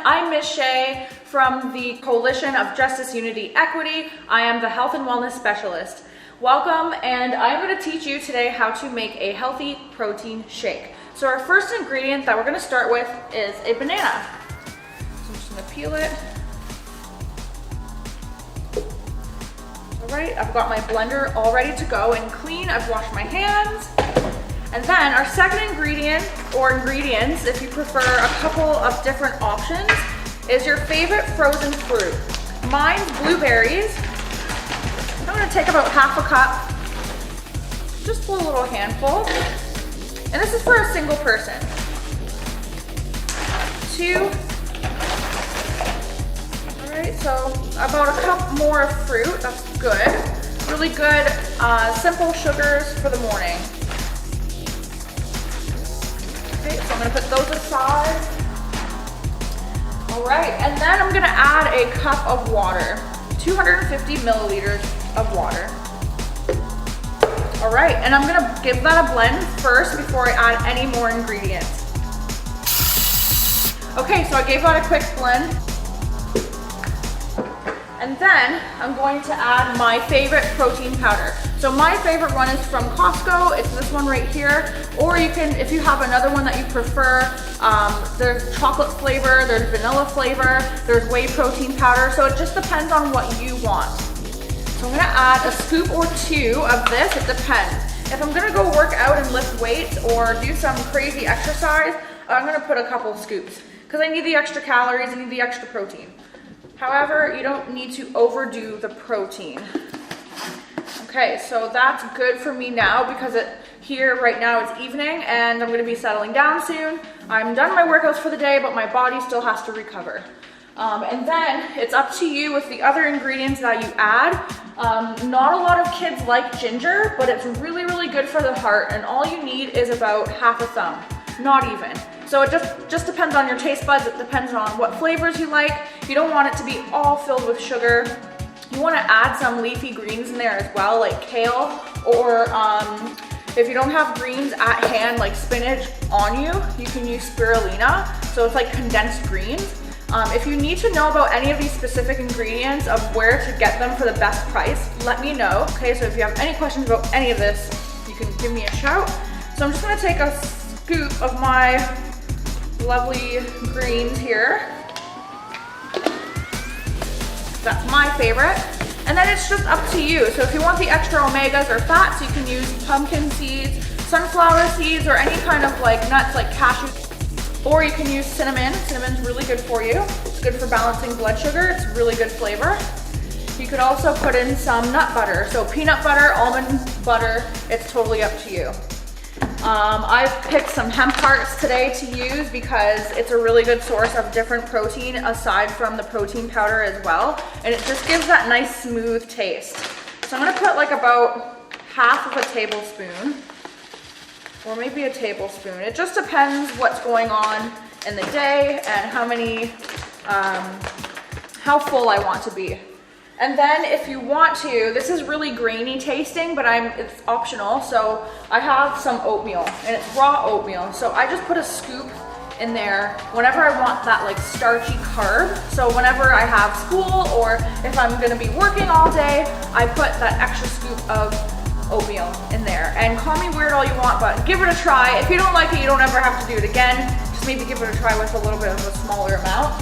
I'm Miss Chay from the Coalition of Justice, Unity, Equity. I am the Health and Wellness Specialist. Welcome, and I'm going to teach you today how to make a healthy protein shake. So our first ingredient that we're going to start with is a banana. So I'm just going to peel it. All right, I've got my blender all ready to go and clean. I've washed my hands. And then our second ingredient, or ingredients, if you prefer a couple of different options, is your favorite frozen fruit. Mine's blueberries. I'm gonna take about half a cup, just a little handful. And this is for a single person. 2. All right, so about a cup more of fruit, that's good. Really good, simple sugars for the morning. Okay, so I'm gonna put those aside. All right, and then I'm gonna add a cup of water, 250 milliliters of water. All right, and I'm gonna give that a blend first before I add any more ingredients. Okay, so I gave that a quick blend. And then I'm going to add my favorite protein powder. So my favorite one is from Costco. It's this one right here. Or you can, if you have another one that you prefer, there's chocolate flavor, there's vanilla flavor, there's whey protein powder. So it just depends on what you want. So I'm gonna add a scoop or 2 of this, it depends. If I'm gonna go work out and lift weights or do some crazy exercise, I'm gonna put a couple scoops because I need the extra calories, I need the extra protein. However, you don't need to overdo the protein. Okay, so that's good for me now because here right now it's evening and I'm gonna be settling down soon. I'm done my workouts for the day, but my body still has to recover. And then it's up to you with the other ingredients that you add. Not a lot of kids like ginger, but it's really, really good for the heart, and all you need is about half a thumb, not even. So it just depends on your taste buds. It depends on what flavors you like. You don't want it to be all filled with sugar. You want to add some leafy greens in there as well, like kale, or if you don't have greens at hand, like spinach on you, you can use spirulina. So it's like condensed greens. If you need to know about any of these specific ingredients of where to get them for the best price, let me know. Okay, so if you have any questions about any of this, you can give me a shout. So I'm just gonna take a scoop of my lovely greens here. That's my favorite. And then it's just up to you. So if you want the extra omegas or fats, you can use pumpkin seeds, sunflower seeds, or any kind of like nuts like cashew. Or you can use cinnamon. Cinnamon's really good for you. It's good for balancing blood sugar. It's really good flavor. You could also put in some nut butter. So peanut butter, almond butter, it's totally up to you. I've picked some hemp hearts today to use because it's a really good source of different protein aside from the protein powder as well. And it just gives that nice smooth taste. So I'm gonna put like about half of a tablespoon, or maybe a tablespoon. It just depends what's going on in the day and how full I want to be. And then if you want to, this is really grainy tasting, but it's optional. So I have some oatmeal, and it's raw oatmeal. So I just put a scoop in there whenever I want that like starchy carb. So whenever I have school or if I'm gonna be working all day, I put that extra scoop of oatmeal in there. And call me weird all you want, but give it a try. If you don't like it, you don't ever have to do it again. Just maybe give it a try with a little bit of a smaller amount.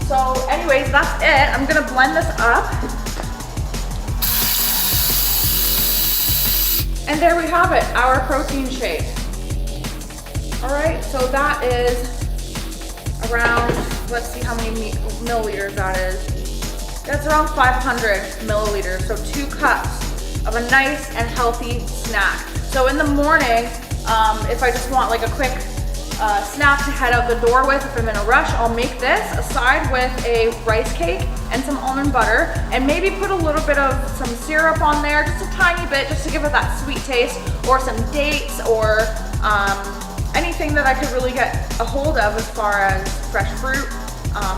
So anyways, that's it. I'm gonna blend this up. And there we have it, our protein shake. All right, so that is around, let's see how many milliliters that is. That's around 500 milliliters, so 2 cups of a nice and healthy snack. So in the morning, if I just want like a quick snack to head out the door with, if I'm in a rush, I'll make this aside with a rice cake and some almond butter, and maybe put a little bit of some syrup on there, just a tiny bit, just to give it that sweet taste, or some dates, or anything that I could really get a hold of as far as fresh fruit.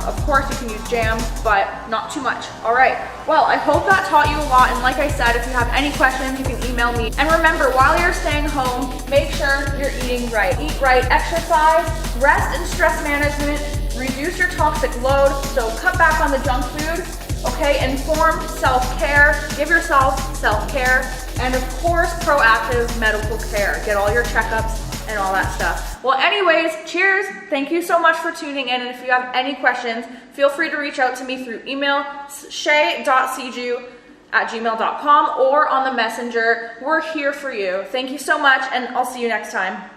Of course you can use jam, but not too much. All right, well, I hope that taught you a lot, and like I said, if you have any questions, you can email me. And remember, while you're staying home, make sure you're eating right. Eat right, exercise, rest and stress management, reduce your toxic load, so cut back on the junk food, okay? Informed self-care, give yourself self-care, and of course, proactive medical care. Get all your checkups and all that stuff. Well, anyways, cheers. Thank you so much for tuning in. And if you have any questions, feel free to reach out to me through email, shay.cju@gmail.com, or on the messenger. We're here for you. Thank you so much, and I'll see you next time.